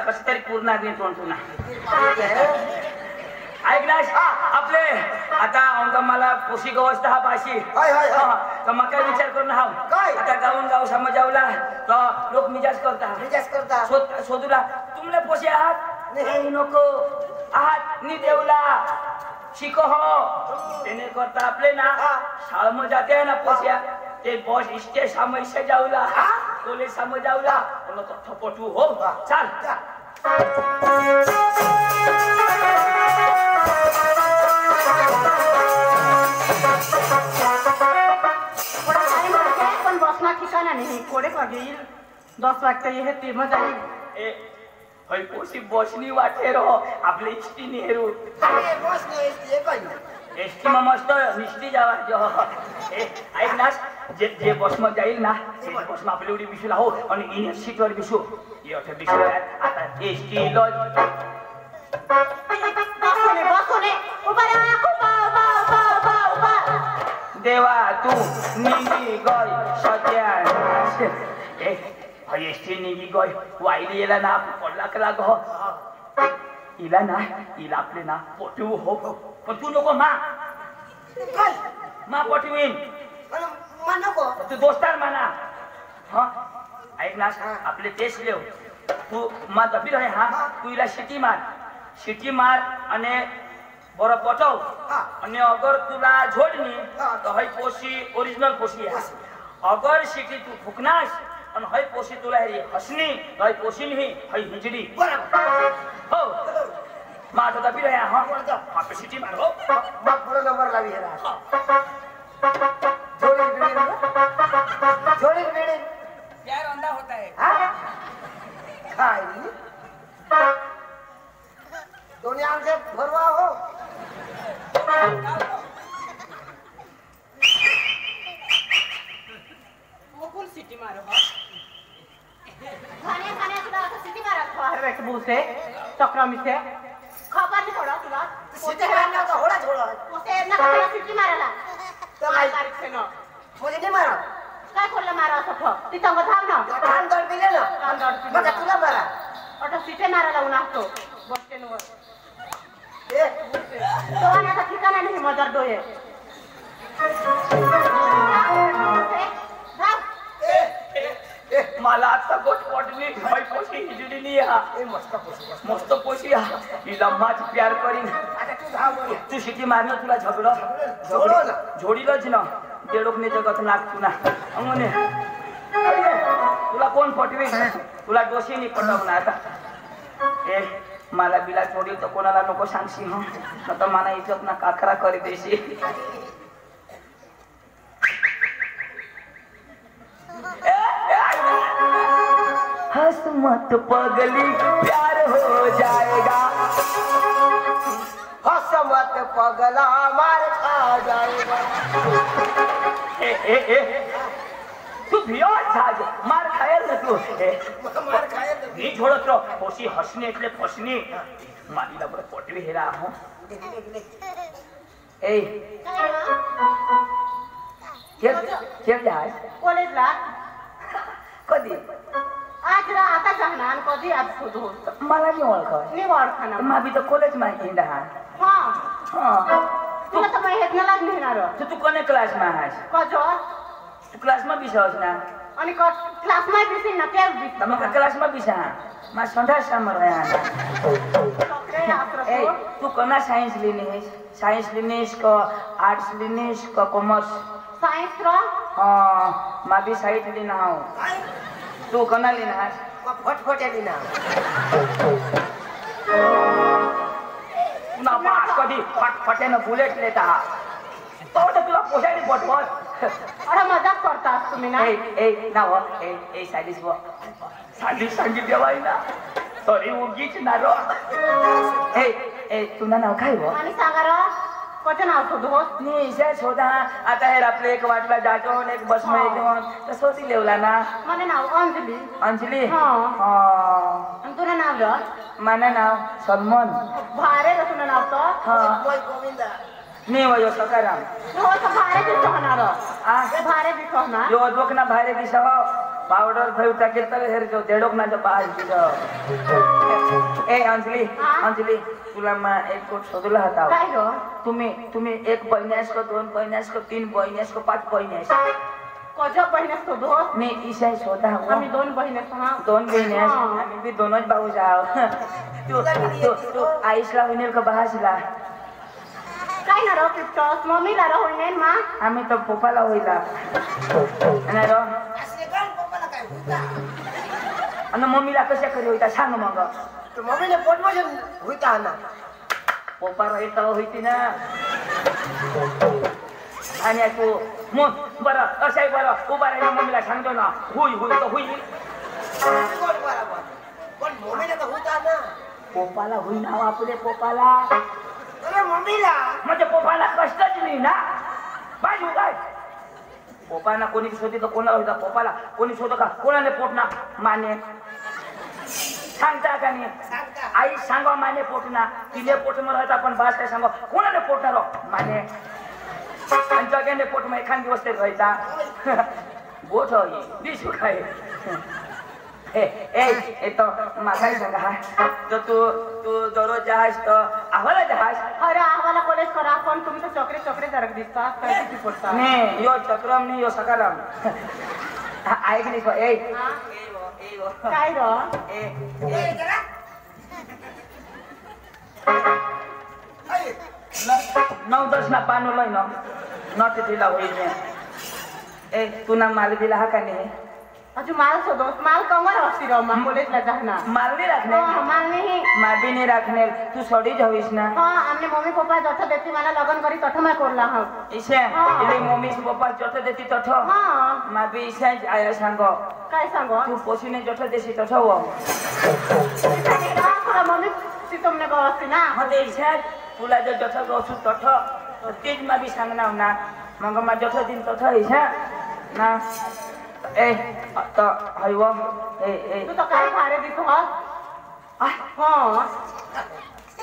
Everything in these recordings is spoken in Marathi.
आता कसं तरी पूर्ण नाही तोंड ऐक ना आपले आता अंका मला पोशी गवस्त हा बाशी तर मग काय विचार करून हा आता गाऊन गाव समजावला तर लोक मिजाज करता शोधूला तुमले पोशी आहात नको आहात नि देवला शिको हो तेने करता आपले ना शाळा जाते ना पोस्या ते बॉस इष्टे समस्या जाऊला कोले समजावला पण तो थपटू हो चाल पण बसना ठिकाणा नाही कोडे पडेल 10 वाजता ये ते मजा येईल ए होय पोशी बसनी वाटे रो आपले इष्टी नेहरू अरे बस नाही एसटी काय एसटी में मस्त निष्ठी जावा जो ए ऐक ना जे बस में जाईल ना ते बस में आपली उडी बिशूला हो आणि इन सीट वर बिशू ये अठे बिशू आता एसटी लो बसोने उभा देवा तू निगी गय सत्यान ए भाई एसटी निगी गय वाईली येला ना पडला कला गो इला आपले ना पोटू हो पण तू नको मा काय मा पटवीन मा नको तू दोस्तार माना हा ऐक ना आपले तेच लेव तू मा दबी रहे हा तू इला शिटी मार आणि बरो पटव आणि अगर तुला झोडनी तो हई पोशी ओरिजिनल पोशी आहे अगर शिटी तू फुकनास आणि हई पोशी तुला हे हसनी तो हई पोशी नहीं हई हिजडी हो मा तो दबी रहे हा हा पे शिटी मार हो बाप थोड़ा नंबर लावी है जोड़ी बीड़ी प्यार अंधा होता है खाई दोनों आंख से भरवा हो मुकुल सिटी मारो खाने तुला सिटी मारा खवार बैठ बूसे चक्रा मिसे खबर नहीं पड़ा तुला सिटी मारना तो होड़ा छोड़ा उसे ना खबर सिटी माराला तो काय तारीख से ना मुझे नहीं मारा काय खोलला मारा असं ती तंग थांब ना कान दर दिले ना कान दर दिले मग तुला मारा अटो सिटी माराला उन्हातो बस स्टँड वर ए तो आता ठिकाणा नाही मजार डोये मला आता गोट पटली हई पोशी हिजडी नहीं हा ए मस्त पोशी हा इला माझ प्यार करीन आता तू धाव तू शिटी मारना तुला झगडो ना झोडीलच ना देडोकने जगत लागतो ना अमोने तुला कोण पटवी तुला दोषी नाही पटवणार आता ए मला बिला छोडी तर कोणाला नको सांगशी हो न तर मला इज्जत ना काकरा करी देशी हंस मत पगली प्यार हो जाएगा हंस मत पगला मार खा जाएगा ए तू भियो झाज मार खायल ना तू मार खाए मी छोडत रो पोशी हसणे એટલે फसणे मारीला बरं पोटवी हेरा हो ए केव जाय कॉलेजला कधी आज आता जाणार कधी आज शोधू मला नाही ओळख मी ओळखना माबी तर कॉलेज माहिती हिंदा हा हा तुला तर माहित नाही लागणार तू कोणे क्लास मा आहेस कजो तू क्लास मा बिसावस ना आणि क्लास मा बिसिन ना केव बिस तमका क्लास मा बिसा मा संधा समर रहा ए तू कोना साइंस लेनेस को आर्ट्स लेनेस को कॉमर्स साइंस रो हां मा भी साइड लेना हो तू कोना लेना है फटफट लेना ना पास कधी फटफटे न बुलेट लेता तो तुला पोसायला पटवत अरे मजाक करतास तुम्ही ना ए ना हो ए साली सांगी देवाई ना सॉरी उगीच ना रो ए तुला नाव काय हो आणि सांगा रो कोणतं नाव शोधू नी से शोधा आता हे आपले एक वाटला जातो आणि एक बस मध्ये घेऊन तर सोती लेवला ना माझं नाव अंजली हां आणि तुझं नाव रो माना नाव सलमान भारे रो तुझं नाव तो हां मोय गोविंदा नी वयो सकाराम हो तो भारे दिसतो होणार आ भारे दिसतो होणार यो दोकना भारे दिसवा पावडर थई टाकेल तर हेर जो देडोक ना बाल तुझं ए अंजली अंजली तुला एक गोट शोधला होता काय ग तुम्ही एक बहिण्यास को दोन बहिण्यास को तीन बहिण्यास को पाच बहिण्यास कोणत्या बहिणी शोधो मी ईशा शोधा आम्ही दोन बहिणी हा दोन बहिण्यास आम्ही बी दोनच भाऊ जाव तू आईसला होईल का बहासला काय ना रो पिप्टॉस मम्मीला रो होईन मा आम्ही तर पप्पाला होईला नाही रो आणि मम्मीला कशा करी होईता सांग मग मम्मीने पोटमोशन होता ना पप्पा राहील तर होईती ना आणि तू मग बरं असाही बरं उभा राहिला मम्मीला सांगतो ना होई होई तर होईल पण मम्मीने तर होता ना पप्पाला होईना आपले पप्पाला अरे मम्मीला म्हणजे पप्पाला कष्टच नाही ना बाजू काय पप्पाना कोणी शोधे तर कोणाला होता पप्पाला कोणी शोध का कोणाने पोटना माने सांगता का नाही आई सांगा माने पोटना तिने पोटમાં राहता पण बास काय सांगा कोणाने पोटणार माने आणि जगाने पोटમાં एखाद दिवस ते राहता गोठ होई दिसू काय ए तो माझा सांगा हा तर तू दररोज जहाज तर आम्हाला जहाज अरे आम्हाला कॉलेज करा पण तुम्ही तर चक्रे चक्रे जरक दिसता काय किती पडता नाही यो चक्रम नाही यो सकाराम ऐक नाही ए काय रो नौ दस ना पानो लै न दिला होईल ए तू ना माल दिला हा का नाही अजून माल शोधो माल कमर असती रो मा कॉलेजला जाणार माल नाही राखणे माल नाही माबी नाही राखणे तू सोडी जावीस ना हा आमने मम्मी पप्पा जठ देती मला लग्न करी तठ मैं करला हा इसे इले मम्मी से पप्पा जठ देती तठ हा माबी इसे आया सांगो काय सांगो तू पोसीने जठ देसी तठ हो तुला मम्मी ती तुमने गवस्ती ना मध्ये इसे तुला जर जठ गवसू तठ तेज माबी सांगणार ना मग मा जठ दिन तठ इसे ना ए तो हायवा ए तू तो काय भारे दिसतो हा हा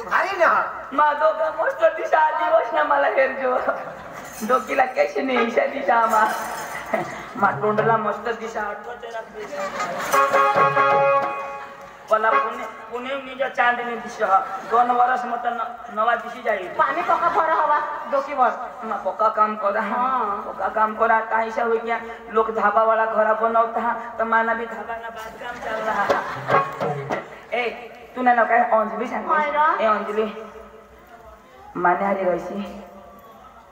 भारी ना मा दोघं मस्त दिशा दिवस ना मला हेरजो डोकीला कशी नाही ईशा दिशा मा तोंडला मस्त दिशा आठवते मला पुणे निजा चांदणी दिशा 2 वर्ष मत नवा दिशी जाईल पाणी पका भर हवा डोकीवर मा पक्का काम करा काहीशा हो गया लोग धाबा वाला घरा बनवता तर माना भी धाबा ना बांधकाम चल रहा ए तू ना काय अंजली सांग ए अंजली मान्यारी रहिसी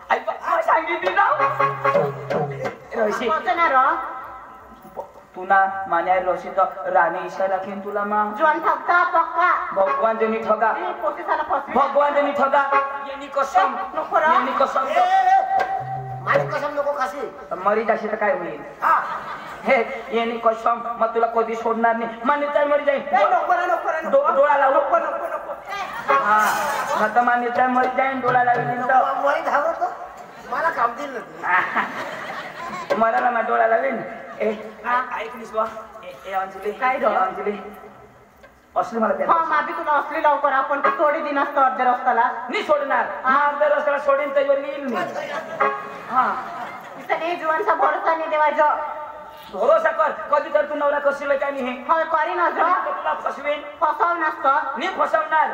आई सांगितली ना रहिसी ना रो तू ना मान्यारी रहिसी तर राणी ईशा राखीन तुला मा जवान ठगता पक्का भगवान जनी ठगा पोलिसाला फसवी भगवान जनी ठगा येनी कसम येनी कसम माझी कसम नको खाशी मरी जाशी तर काय होईल हा हे येनी कसम मग तुला कधी सोडणार नाही मान्यता मरी जाईल नको डोळा लावू हा मग मान्यता मरी जाईल डोळा लावली तर मरी धावतो मला काम दिलं मराला मग डोळा लावेल ए ऐक निसवा ए अंजली काय रे? अंजली असली मला हा माबी तुला असली लवकर आपण ते थोडी दिन असतो अर्ध्या रस्त्याला नाही सोडणार अर्ध्या रस्त्याला सोडीन त्याच्यावर येईल मी हा इथं नाही जीवनचा भरोसा नाही देवायचा भरोसा कर कधी तर तू नवरा करशील काय नाही होय करी ना तुला फसवेन फसव नसतं नाही फसवणार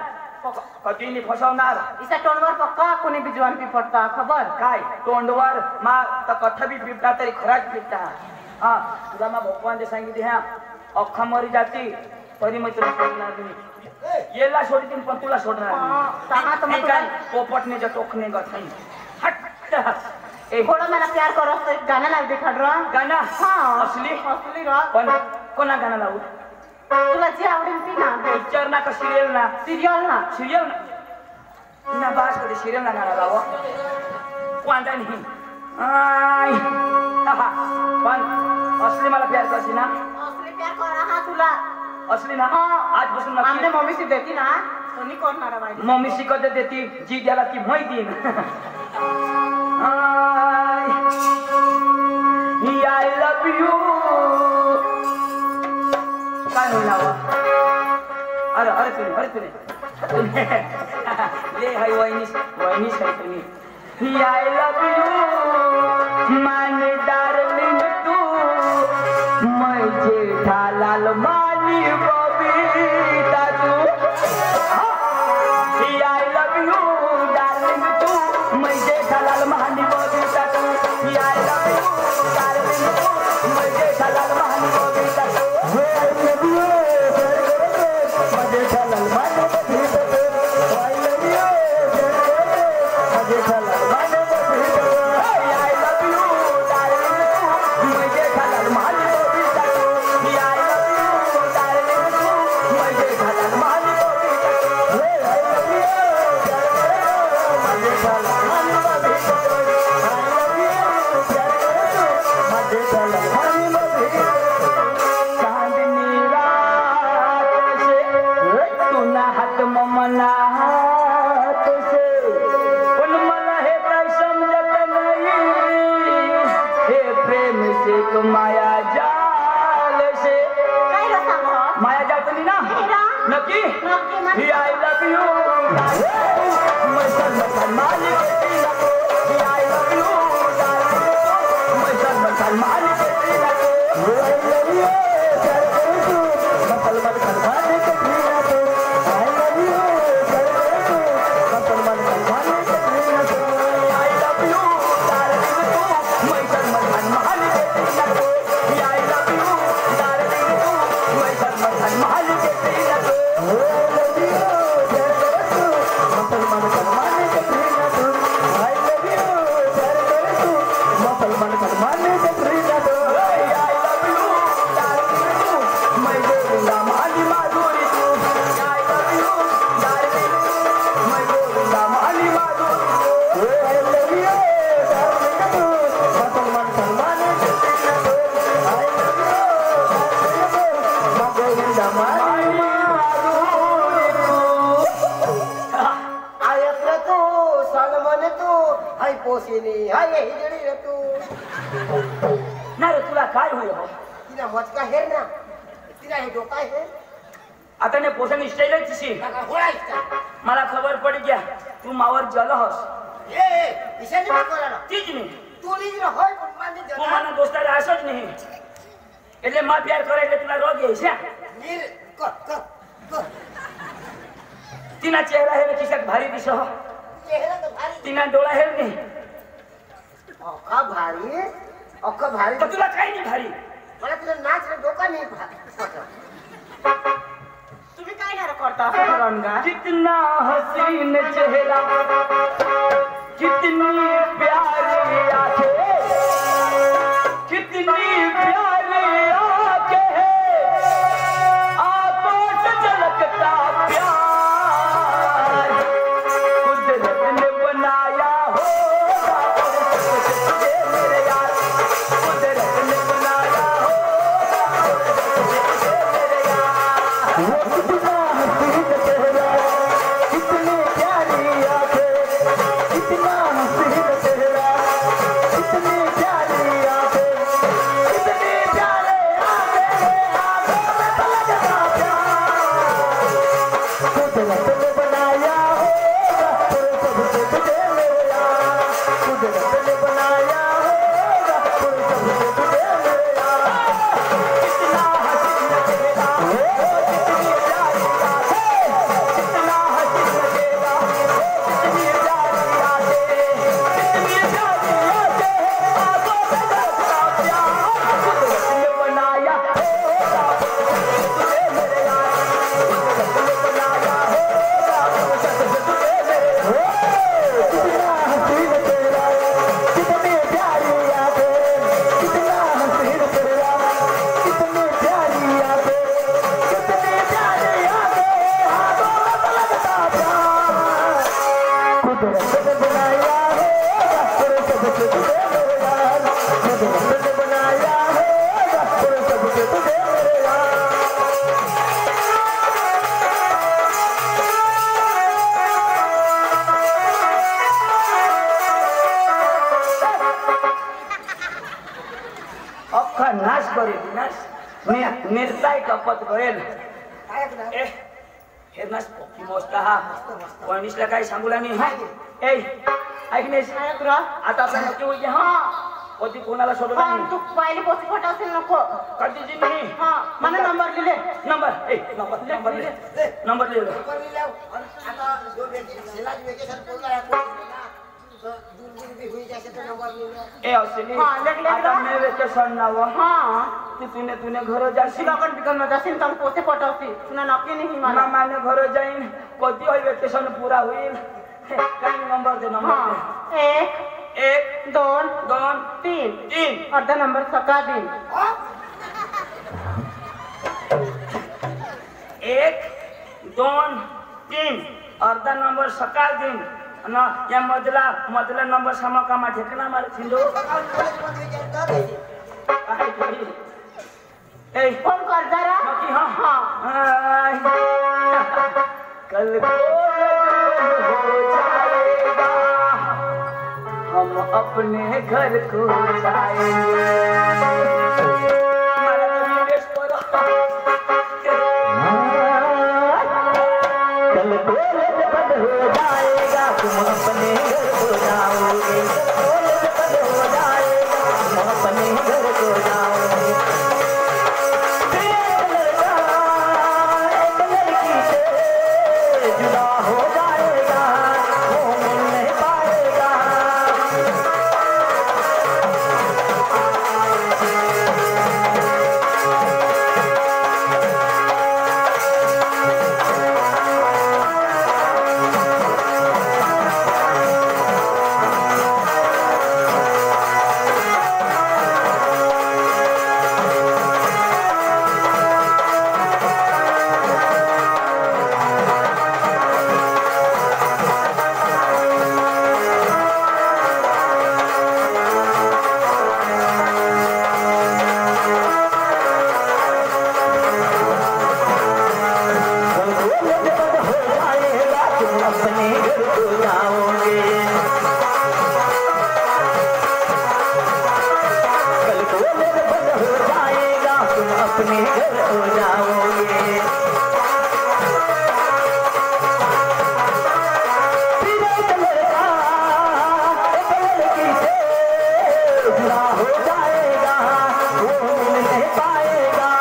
कधी नाही फसवणार इथं तोंडवर पक्का कोणी बी जीवन पिपडता खबर काय तोंडवर मा तर कथा बी पिपटा तरी खराच पिपटा हा तुला मा भगवान सांगितले ह्या अख्खा मरी जाती तरी मग तुला सोडणार नाही येला सोडतील पण तुला सोडणार नाही काय पोपटने जे टोकणे गट नाही हट थोडं मला प्यार करो गाणं लाव दे खडरा गाणं हा असली असली रा पण कोणा गाणं लावू तुला जे आवडेल ती ना पिक्चर ना का सिरियल ना सिरियल ना बास कधी सिरियल ना गाणं लावू कोणता नाही आय पण असली मला प्यार करशी ना असली प्यार करा हा तुला असली ना आजपासून आमने मम्मी सी देती ना कोणी करणार बाई मम्मी शिकत देती जी द्याला ती माही देईन आय लव्ह यू काय होईल अरे अरे तुने ले हाय वहिनीस आहे तुम्ही I love you my darling तू माय जेठालाल माली बबीता तू आई लव यू डार्लिंग तू मैं जेठालाल माली बबीता तू आई लव यू डार्लिंग तू मैं जेठालाल माली बबीता तू आई लव यू मैं जेठालाल माली बबीता तू आई लव यू मैं जेठालाल माली बबीता तू आई लव यू डार्लिंग तू मैं जेठालाल माली बबीता तू आई लव यू डार्लिंग तू मैं जेठालाल माली बबीता तू आई लव यू मैं जेठालाल माली बबीता तू आई लव यू मैं जेठालाल माली बबीता चांदनी रात से तू ना हात ममना हात से पण मला हे काय समजत नाही हे प्रेम से तो माया जाल से काय रे सांग माया जाल तुम्ही ना नक्की ही आई लव यू मैं सलमान मालिक ही आई लव यू मैं सलमान मालिक आई लव यू सलमान मालिक आई लव यू सलमान मालिक आई लव यू डार्लिंग तू मैं सलमान मालिक आई लव यू डार्लिंग तू मैं सलमान मालिक तुला काय होईल तिला मचका हेर ना तिला हे डोका हे आता ने पोषण स्टाईल तिशी मला खबर पडी गया तू मावर जलहस ए इशानी मत बोला ना तीच नाही तू लीज होय पण माने तू मला दोस्ताला असच नाही એટલે માં પ્યાર કરે એટલે तुला रोग आहे છે नीर कर तिना चेहरा है किसक भारी दिसो चेहरा तो भारी तिना डोळा है नाही अख्खा भारी तर तुला काही नाही भारी मला तुझं नाच रे डोका नाही भारी तुम्ही काय नाही करता असं रंगा कितना हसीन चेहरा कितनी प्यारी आंखें कितनी प्यारी आंखें आंखों से झलकता प्यार कुदरत ने बनाया होगा तुझे मेरे यार कुदरत ने बनाया होगा तुझे मेरे यार वो कितना हसीन चेहरा कितनी प्यारी आंखें कितना हसीन चेहरा कितनी प्यारी आंखें कितनी प्यारे आंखें आंखों में झलकता प्यार कुदरत ने बनाया होगा सबसे तुझे मेरे यार कुदरत ने बनाया होगा सबसे तुझे मेरे यार कितना हसीन चेहरा कितनी प्यारी आंखें कितना हसीन चेहरा कितनी प्यारी आंखें कितनी प्यारी आंखें आंखों में झलकता प्यार कुदरत ने बनाया होगा तुझे मेरे यार कुदरत ने बनाया होगा सबसे तुझे मेरे कितना हसीन चेहरा कितनी प्यारी आंखें कितना हसीन चेहरा कितनी प्यारी आंखें कितनी प्यारी आंखें हाथों में झलकता प्यार कुदरत ने बनाया होगा सबसे तुझे मेरे यार कुदरत ने बनाया होगा सबसे तुझे मेरे यार अख्खा नाश करेल नाश निर्ताय कपत करेल ए हे नाश की मोस्ता हा कोणीसला काही सांगूला नाही ए ऐकनेस आता आपला नक्की होईल हा कधी कोणाला सोडला हा, तू पहिले पोची फटावशील नको कधीची नाही हा मला नंबर लिहिले नंबर नंबर लिहिलं आता जो शेला वेकेशन बोलला ए असेली हा, लेक, आता मी वेकेशन नाव हा तू तूने घर जाशील लगन बिकन जाशील तर पोचे फटावशील तुला नक्की नाही मला मामाने घर जाईन कधी होई वेकेशन पुरा होईल काही नंबर दे नंबर दे एक 1 2 2 3 3 अर्धा नंबर सकाळ दिन 1 2 3 अर्धा नंबर सकाळ दिन आणि या मधला नंबर सामा कामा ठेकना मारे छिंदो ए फोन कर जरा नक्की हाँ हाँ कल को हो जाएगा हम अपने घर को जाएंगे कल को बंद हो जाएगा तुम अपने घर को जाओगे बंद हो जाएगा तुम अपने घर को जाओगे जुदा हो जाएगा वो मिल नहीं पाएगा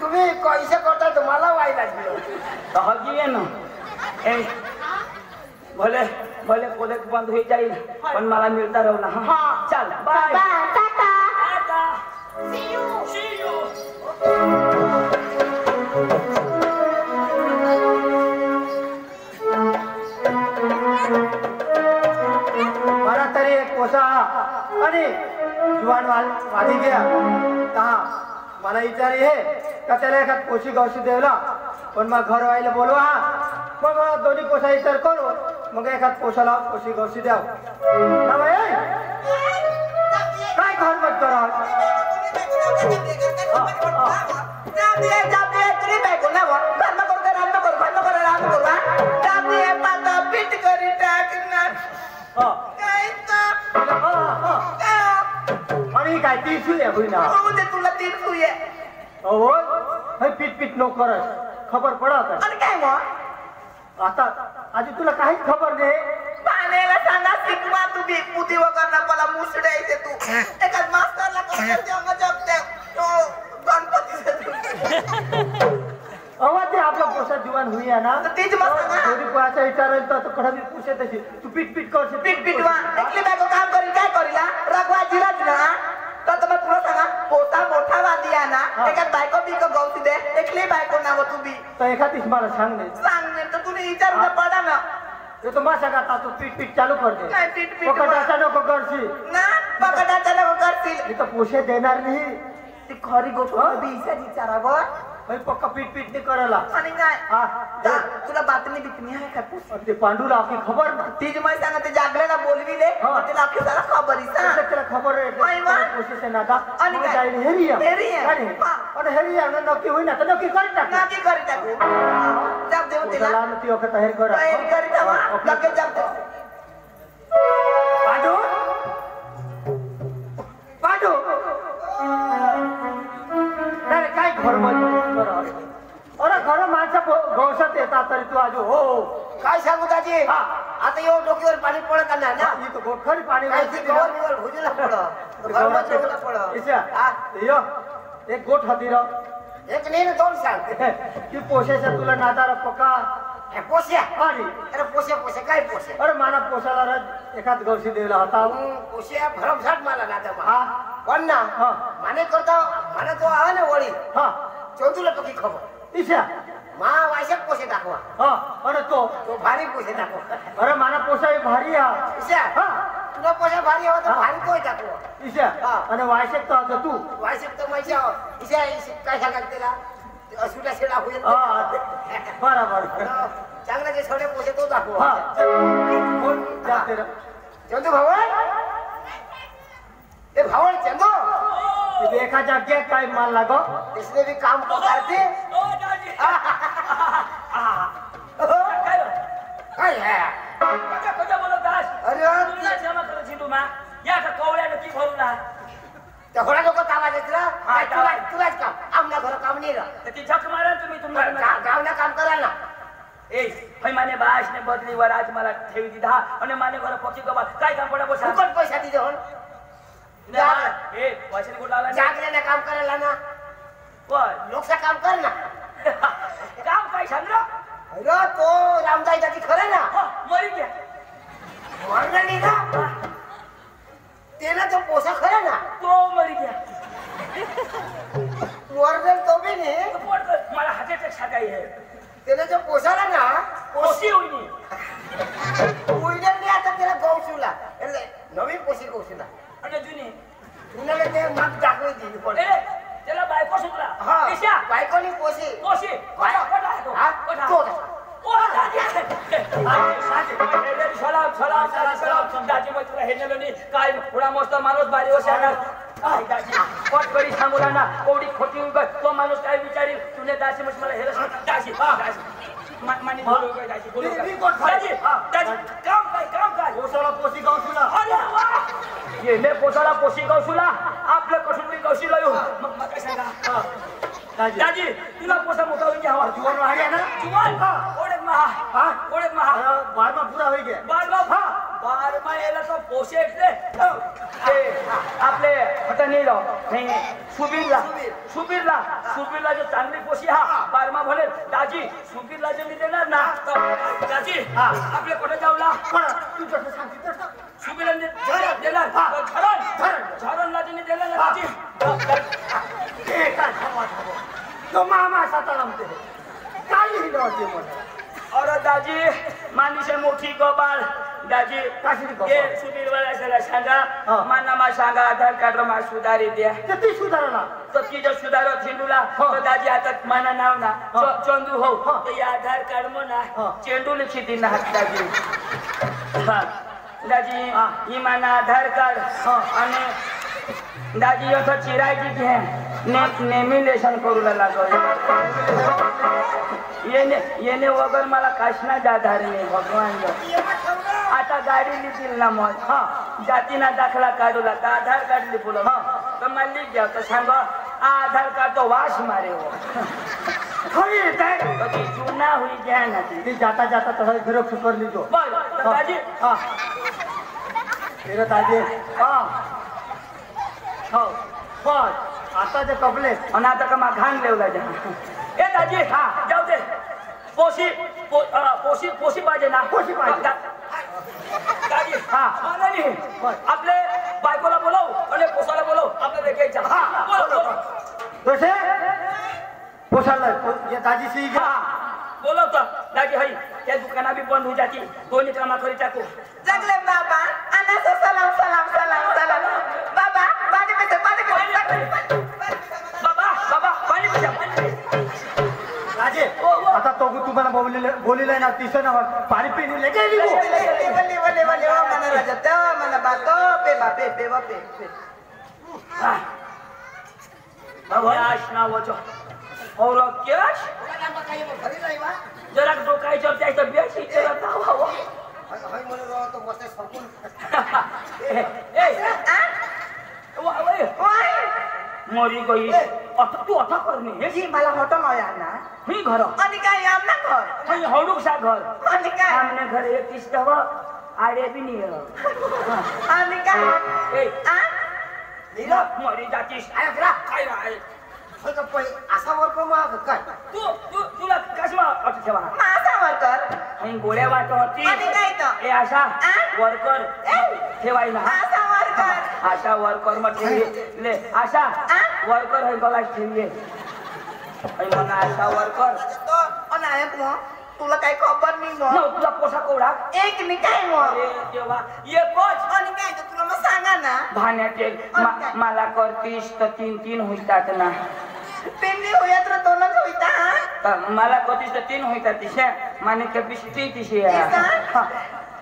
तुम्ही कैसे करता तुम्हाला वाईट लागलं भले भले कोलेक बंद हो जाईल पण मला मिळता राहला हाँ चल bye bye tata tata See you. मला तरी एक कोसा आणि जुवान वाढी गया कहा मला विचारी हे का त्याला एखाद कोशी गवशी देवला पण मग घर व्हायला बोलवा मग दोन्ही कोसा विचार करू मग एखाद कोसाला कोशी गवशी द्याव काय घर मत करा आणि काय ती सुया होईना तुला तीन सुये हो पीट पीट नो करत खबर पडत आणि काय मग आता आधी तुला काहीच खबर नाही पाण्याला सांगा शिकवा तुम्ही पुती वगैरे मला मुसडायचे तू एका मास्तरला ते आपला पोषा जीवन हुई ना तीच मग थोडी कोणाचा विचारेल तर कडा मी पुषे तशी तू पीट पीट करशील पीट पीटवा एकली बायको काम करी काय करीला रगवा जिराच ना तर तुम्ही पुढे सांगा पोता मोठा वादी आहे ना एका बायको बिको गवती दे एकली बायको नाव तुम्ही तर एखादीच मला सांग नाही सांग तर तुम्ही विचारून पडा ना ते तो मासा का तू पीट पीट चालू करते काय पीट पीट पकडाचा नको करशील ना पकडाचा नको करशील मी तर पोषे देणार नाही ती खरी गोष्ट बी इसा विचारावं पक्का पीट पीट नाही करायला आणि काय हा तुला बातमी बितमी आहे का तू ते पांडूला आपली खबर तीच माहिती सांगा ते जागलेला बोलविले त्याला अख्खी त्याला खबर त्याला खबर कोशिश आहे ना आता आणि काय? जाईल हेरिया हेरिया. आणि हेरिया नक्की होईना तर नक्की करीत टाक नक्की करी टाकू जाऊ देऊ होतीला पोसाला ती ओके तयार कर तयारी करी जावा लगे जाते पाडू पाडू अरे काय घर मध्ये अरे घर माणसं गवसात येतात तरी तू आजू हो काय सांगू दाजी हा आता येऊ डोक्यावर पाणी पडत ना ना ही तो गोखरी पाणी काय ती गवर बिवर भुजला पड गरमच होऊला पड इच्छा यो एक गोठ हाती रो एक नाही ना दोन सांग की पोशाच्या तुला नादारा पका हे पोस्या आणि अरे पोस्या पोस्या काय पोस्या अरे माना पोसाला एखाद गवशी देवला होता पोस्या भरमसाट मला ना तर हा पण ना हा माने करता माने तो आला ना वळी हा चौथुला पकी खबर इच्छा मा वाशक पोसे दाखवा हा अरे तो भारी पोसे दाखवा अरे माना पोसा ही भारी हा इशा हा तुला पोसे भारी हो तर भारी तोय दाखवा इच्छा आणि वायशक तर तू वाशक तर माहिती इशा काय सांगाल त्याला सुटा शेडा होईल बरोबर चांगला जे छोटे पोसे तो दाखवा हा कोण जाते रे चंदू भावळ ए भावळ चंदू तिथे एका जागेत काय माल लागो इसने भी काम को करते ओ दाजी काय काय है कोणत्या बोलतास अरे तुला क्षमा करायची तुम्हा या का कवड्यानं की भरूला त्या होळा लोक कामात येत ना हा, तुलाच काम आमना घर काम नाही राह तर ती झक मारा तुम्ही तुम्हाला गावना काम कराल ना ए भाई माने बाश ने बदलीवर आज मला ठेवी दिधा आणि माने घर पक्षी गबा काय काम पडा बसा फुकट पैसा दिले हो ए पैशाने कुठं आला जागल्याने काम करायला ना पण लोकसा काम कर ना काम काय सांग ना अरे तो रामदाई जाती खरं ना मरी गया वर्गणी ना तेना तो पोसा खरं ना तो मरी गया वर्गण तो भी नाही तो पोट कर, मला हार्ट अटॅक साकाई है तेना जो पोसाला ना पोसी होईनी उलटणी आता त्याला गौशूला नवीन पोशी गौशूला आणि जुनी तुला ते मग दाखवली दिली पण ए त्याला बायको सुटला हा ईशा बायकोनी पोशी पोसी कोठा कोठा आहे तो हा कोठा तो ओ दादी सलाम सलाम सलाम सलाम दादी मग तुला हे नेलो नी काय थोडा मस्त माणूस बारी वर्ष आला काय दादी पट करी सांगू ना कोडी खोटी उग तो माणूस काय विचारील तुने दासी मग मला हेरस दासी दासी मानी बोलू काय दासी बोलू दादी दादी काम काय पोसाला पोशी गवशीला अरे वाह ये ने पोसाला पोशी गवशीला आपलं कसून मी गवशीला येऊ मग काय सांगा दादी तुला पोसा मोठा होई घ्यावा जीवन वाढ्या ना जुवान ओळख महा ओळख महा बारमा पुरा होई गे बारमा याला तो पोसे ते आपले होता नाही राव नाही सुबीरला जो चांगली पोशी हा बारमा भले दाजी सुबीरला जे मी देणार ना दाजी आपले कुठे जाऊला तू जसं सांगते तसं सुबीरला देणार झरणला जे देणार ना दाजी तो मामा साता रमते काही हिंडवते मला और दाजी मानिशे मोठी गोपाळ दाजी काशी ये सुबीर वाला सांगा माना मा सांगा आधार कार्ड मा सुधारी द्या किती सुधारला तो तिजो सुधारो थिंडूला तो दाजी आता माना नाव ना चंदू हो तो या आधार कार्ड मना चेंडू लिखी दी ना दाजी दाजी ही माना आधार कार्ड आणि दाजी असं चिरायची घे नेमिलेशन करूला लागल येणे वगैरे मला काशना आधार नाही भगवान आता गाडी लिहितील ना मग जातीना दाखला काढूला तर आधार कार्ड लिखूल तर मला लिख घ्या तर सांग आधार कार्ड तो वास मारे हो कधी जुना हुई घ्या ना ती जाता जाता तसा झेरॉक्स कर लीजो बरं दाजी तेरा दाजी हो बस आता जे कपले आणि आता का मा घाण लेवला जा ए दाजी जाऊ दे पोशी पाहिजे ना पोशी पाहिजे. दाजी मला नाही आपले बायकोला बोलव आणि पोसाला बोलव आपल्याला घ्यायचा कसे पोसाला ये दाजी सी घ्या बोलवतो दाजी हई त्या दुकाना भी बंद हो जाती दोन्ही कामा करी टाकू जगले बाबा आना सो सलाम सलाम सलाम सलाम बाबा पानी पे बाबा पाणी पिजा राजे आता तो तुम्हाला बोलिले ना तिसं ना पाणी पिणी लेके बोले ओ मना राजा तो मना बातो पे बापे पे बापे बाबा आश ना वचो और केश तुला काय मग काही मग घरी नाही वा जरा डोकायच्या त्याचं बेशी त्याला धावावं. होय म्हणून राव तो मस्त संपून मरी गई तू अथा करणे हे जी मला हॉटेल ना मी घर आणि काय आमना घर मी हडूक सा घर आणि काय आमने घर एक इष्टव आडे बी नाही आणि काय ए आ नीला मरी जातीस काय करा काय आहे होय का पै असा वर्क मग काय तुला कसमा अट ठेवा माझा वर्कर आणि गोळ्या वाटत होती आणि काय तर ए अशा वर्कर ठेवाय ना माझा वर्कर आशा वर्कर मग ठेवी ले आशा वर्कर है गला ठेवी मना आशा वर्कर आणि ऐक मग तुला काही खबर नाही मग न तुला पोसा कोडा एक नाही काय मग अरे देवा ये कोच आणि काय तर तुला मग सांगा ना भाण्यात मला करतीस तर 3 होईतात ना पेंडी होयात रे दोनच होईता मला करतीस तर 3 होईतात तिशे माने कॅपॅसिटी तिशे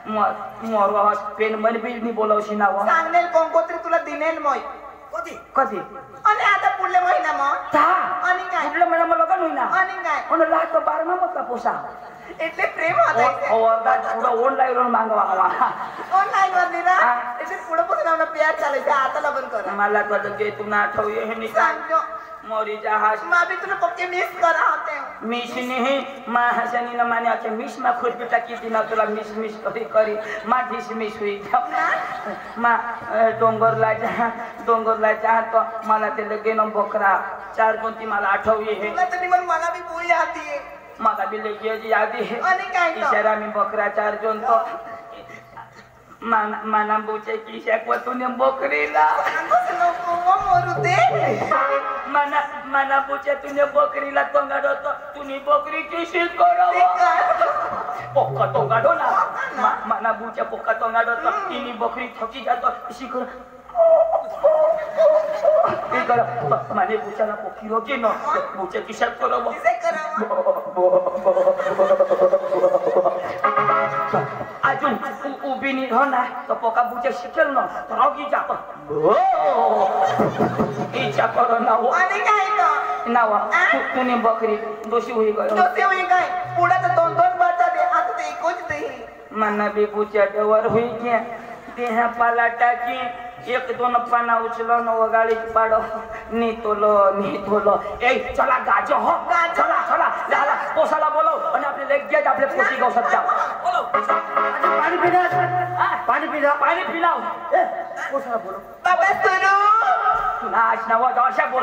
मोरवा पेन मन बिल नि बोलावशी नाव सांगनेल कोणकोतरी तुला दिनेल मग कधी आणि आता पुढल्या महिना मग ता आणि काय कुठलं मला मला का होईना आणि काय पण लाख 12 मत पोसा એટલે પ્રેમ હતા ઓરડા થોડો ઓનલાઈન લોન માંગવા આવા ઓનલાઈન वर ना એટલે पुढे पुढे नाव प्यार चालू आहे आता लग्न कर मला कळलं की तू ना आठवये हे निकाल सांगतो मोरी जहाज मैं भी तुला पक्के मिस करा होते मिस नहीं माँ हसनी न माने आके मिस मा खुद बेटा की दिन तुला मिस करी करी माँ डिस मिस हुई माँ डोंगरला जा तो मला ते लगे न बकरा 4 कोणती मला आठवये हे तुला तर निमन मला भी बोली आती है मला बी लगे याद है आणि काय तो इशारा मी बकरा 4 जोन तो माना बुचे की शेकवा तूने बकरीला माना बुचे तूने बकरीला तोंगाडो तो तूने बकरी किशी करावं पोक्का तोंगाडो ना माना बुचे पोक्का तोंगाडो तो तिनी बकरी थकी जातो किशी कर माने बुचाला पोकी रोकी न बुचे किशा करावं अजून उभी नाही हो ना तो पोका बुचे शिकेल ना तर अगी जातो इच्छा करो ना हो आणि काय तो नावा तूने बकरी दोषी हुई गयो दोषी हुई काय पुढे तर 2 बच्चा दे आता ते एकच दे मना बी बुचे डवर हुई के देह पालाटा की 1-2 पाना उचलो न वगाळी पाडो नी तोलो ए चला गाजो हो चला चला पोसाला बोलो आणि आपले लेग गेट आपले पोसी गाव सत्ता बोलो पाणी पिलाव ए पोसाला बोलो बाबा सुरू नाच नवा दशा बोल